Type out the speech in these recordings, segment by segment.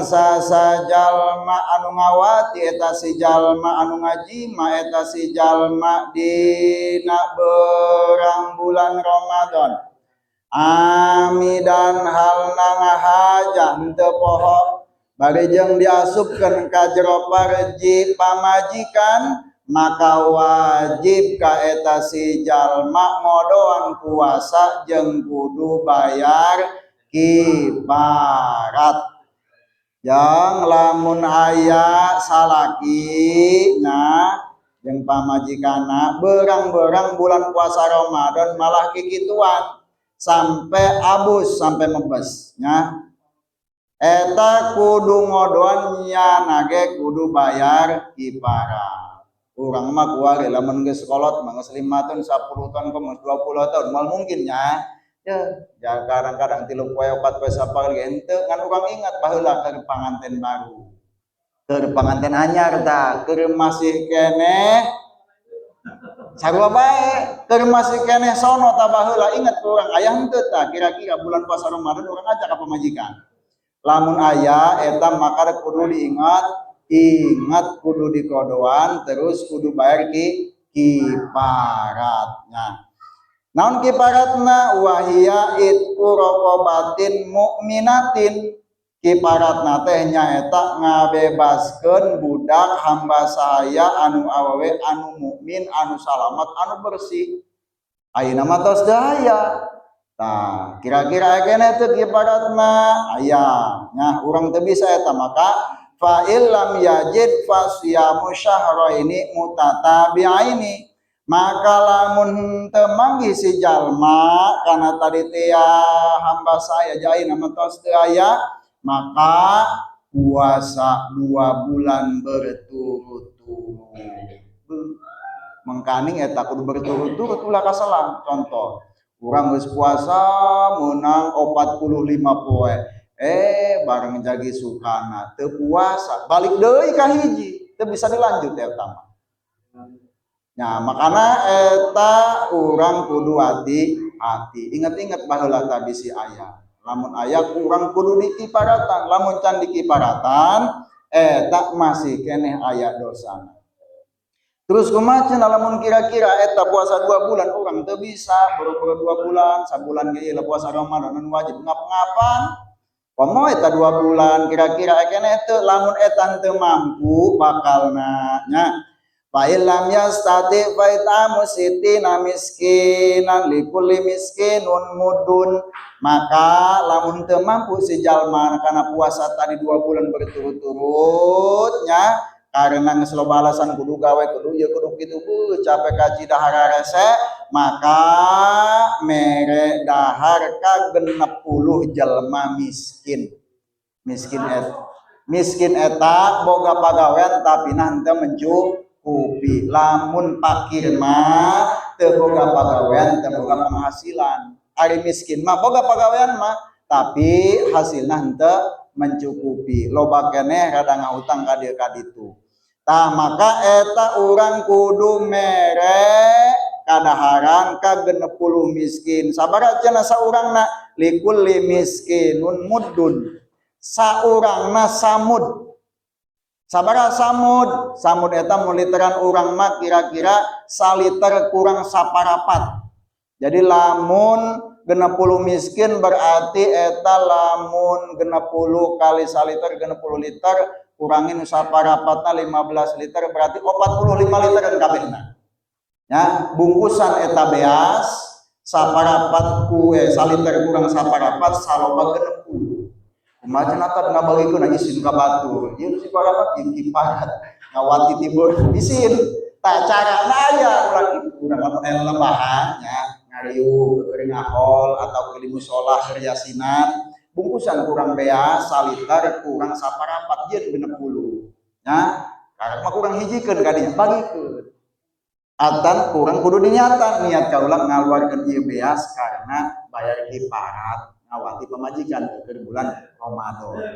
Sasa jalma anu ngawati eta si jalma anu ngajima eta si jalma dina berang bulan Ramadan amidan halna ngahaja teu poho bari jeung diasupkeun ka jero parji pamajikan maka wajib ka eta si jalma ngodoan puasa jeung kudu bayar kifarat. Yang lamun aya salaki nya jeung pamajikana berang-berang bulan puasa Ramadan malah kikituan sampai abus sampai mebes nya eta kudu ngodoan nya nage kudu bayar kifarat. Urang mah kuari lamun geus kolot mah geus 5 tahun 10 tahun ke 20 tahun mal mungkin nya ya kadang-kadang 3 poe 4 poe sapal henteu ngan urang ingat baheula keur panganten baru keur panganten anyar tah keur masih keneh sarua bae keur masih keneh sono tah baheula ingat urang aya henteu tah kira-kira bulan puasa Ramadan urang ajak ka pamajikan lamun aya eta maka kudu ingat kudu dikodoan terus kudu bayar kifaratnya. Naon kifaratna wahia itqu raqabatin mukminatin kifaratna teh nyaeta ngabebaskeun budak hamba saya anu awewe anu mukmin anu salamat anu bersih ayeuna mah tos daya tah kira-kira keneh teh kifaratna aya nya urang teu bisa eta maka fa illam yajid fasyamu syahraini mutatabi'aini maka lamun teu manggih si jalma kana tadi teh hamba saya jai nama tos teu aya maka puasa 2 bulan berturut-turut mangkaning eta kudu berturut-turut ulah kasalang contoh urang geus puasa meunang 45 poe bareng jagi sukana teu puasa balik deui ka hiji teu bisa dilanjut eta mah. Nah, makana eta urang kudu hati-hati. Ingat-ingat baheula tah bisi aya. Lamun aya urang kudu dikifaratan. Lamun can dikifaratan eta masih keneh aya dosana. Terus kumaha cenah lamun kira-kira eta puasa 2 bulan urang teu bisa, boro-boro 2 bulan, sabulan ge ieu puasa Ramadan anu wajib ngapa-ngapan. Komo eta 2 bulan kira-kira keneh teu lamun eta teu mampu bakalna nya fa illam yastati fa itamu sitina miskinan likulli miskinun mudun maka lamun teu mampu si jalma kana puasa tadi 2 bulan berturut-turut nya karena geus loba alasan kudu gawe kudu ieu kudu kitu capek kaji dahar rese maka mere dahar ka 60 jalma miskin eta boga pagawean tapi henteu mencukupi lamun fakir mah teu boga pagawean teu boga penghasilan ari miskin mah boga pagawean mah tapi hasilna henteu mencukupi loba keneh rada ngahutang ka dieu ka ditu tah maka eta urang kudu mere kadaharan ka 60 miskin sabaraha cenah saurangna likulli miskinun muddun saurangna samud sabaraha samud eta mun literan urang mah kira-kira saliter kurang saparapat jadi lamun 60 miskin berarti eta lamun 60 kali saliter 60 liter kurangin saparapatna 15 liter berarti 45 liter kabehna ya bungkusan eta beas saparapat saliter kurang saparapat saloba 60 kumaha cenah teh ngabagikeun isin ka batur ieu si parapat kifarat ngawati tibur isin tah carana aya urang lamun lebahan nya ngariung keur ngahol atau ke mushola keur yasinan bungkusan kurang beas saliter kurang saparapat jeung 60 nya karek mah kurang hijikeun ka dinya bagikeun atan kurang kudu niatan niat kaula ngaluarkeun ieu beas karena bayar kifarat ngawati pamajikan keur bulan Ramadan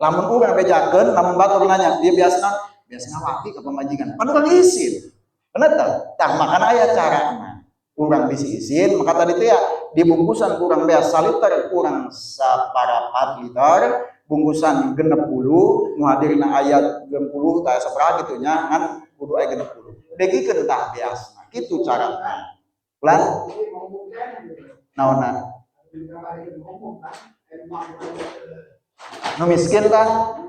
lamun urang bejakeun lamun batur nanya dia biasa ngawati ka pamajikan pan urang isin bener tah makana aya carana urang bisi isin maka tadi teh ya dibungkusan kurang beas saliter kurang saparapat liter bungkusan 60 nu hadirna ayat 60 tah sabaraha kitu nya ngan kudu aya 60 degikeun tah biasna kitu carana lan naonna nu miskin tah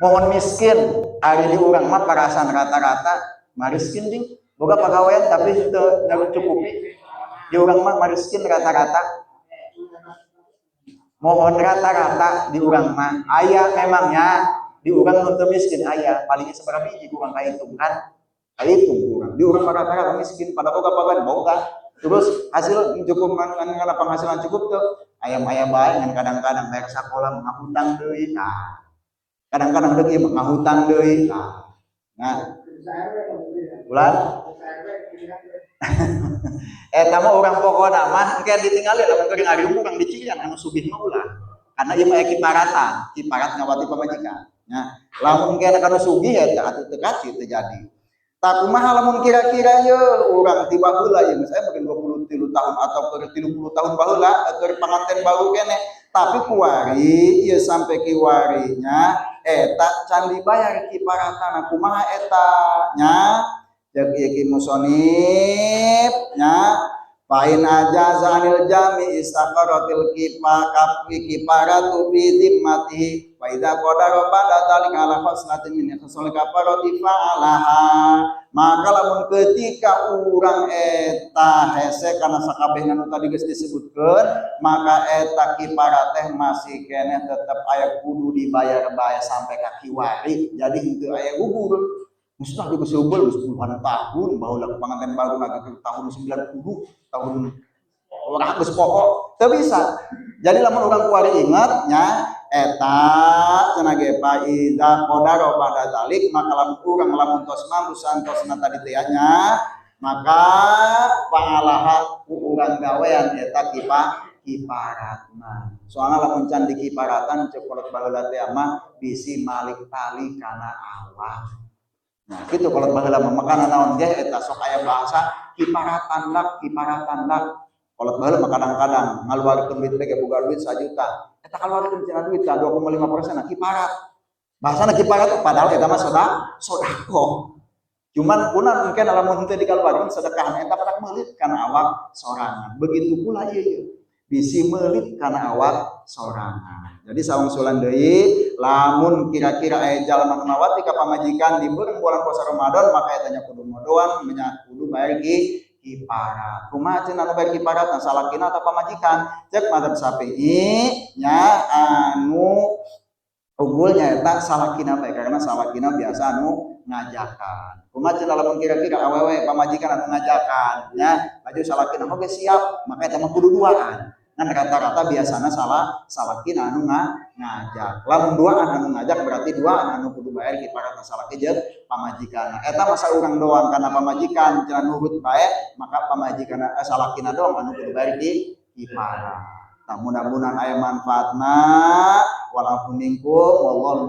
mohon miskin ari di urang mah parasan rata-rata mariskin ding boga pagawean tapi teu cukupi di urang mah mariskin rata-rata mohon rata-rata di urang mah aya memangnya di urang nu miskin aya palingnya sabaraha biji urang kahitung kan kahitung urang di urang rata-rata miskin pada boga terus hasil cukup ngana penghasilan cukup tuh ayam-ayam bae ngan kadang-kadang bayar sakola ngahutang deui nah kadang-kadang deui ngahutang deui nah bulan eta mah urang pokona mah engke ditinggali lamun keur ngari urang dicirian anu sugih mah ulah karena ieu mah kiparatan kiparat ngawati pamajikan nya lamun engke anu sugih eta atuh teu kasih teu jadi tak kumaha lamun kira-kira ye urang tiba heula ye saya mungkin 23 tahun atau 30 tahun baheula keur panganten baru kene tapi kuari ieu sampai kiwarinya eta can dibayar kiparatana kumaha eta nya jeung ieu musonif nya pain aja zanil jami istaqaratil kiparatu fi zimmatihi wa idza qadara pada dzalika ala khaslatin min khasul kafarati fa'alaha maka lamun ketika urang eta hese kana sakabehna nu tadi geus disebutkeun maka eta kiparat teh masih keneh tetep aya kudu dibayar bae sampai ka kiwari jadi henteu aya gugur mustah di keseubel 10-an tahun baheula panganten baru ke tahun 90 tahun orang geus pokok teu bisa jadi lamun urang kuari ingat nya eta cenah ge fa iza qadara pada zalik maka lamun urang lamun tos mampu santosna tadi teh nya maka paalaha ku urang gawean eta kiparatna soalna lamun can dikiparatan cek kolot baheula teh mah bisi malik tali kana awak. Nah, gitu kalau baheula mah makana naon ge eta sok aya bahasa kiparatan dak. Kalau baheula mah kadang-kadang ngaluarkeun duit teh boga duit 1 juta. Eta kaluarkeun cenah duit 2,5% nah kiparat. Bahasana kiparat padahal eta mah sodaqoh. Cuman kunaon engke lamun teu dikaluarkeun sedekah eta padak meulit kana awak sorangan. Begitu pula ieu bisi meulit kana awak sorangan. Jadi sawangsulan deui lamun kira-kira aya jalma ngawati ka pamajikan di bulan puasa Ramadan maka eta nya kudu modoan kudu bayar kiparat. Kumaha cenah anu bayar kiparat na salakina atau pamajikan? Cek madzhab Syafi'i nya anu unggulnya eta salakina bae karena salakina biasa anu ngajakan. Kumaha cenah lamun kira-kira awewe pamajikan anu ngajakan nya laju salakina oge siap maka eta mah kudu duaan. Kan rata-rata biasanya salakin anu ngajak lamun duaan anu ngajak berarti duaan anu kudu bayar kiparat salakin jeung pamajikan eta masa urang doang kana pamajikan cenah nurut bae maka pamajikan salakin doang anu kudu bayar kiparat. Mudah-mudahan aya manfaatna walaupun minkum wallahu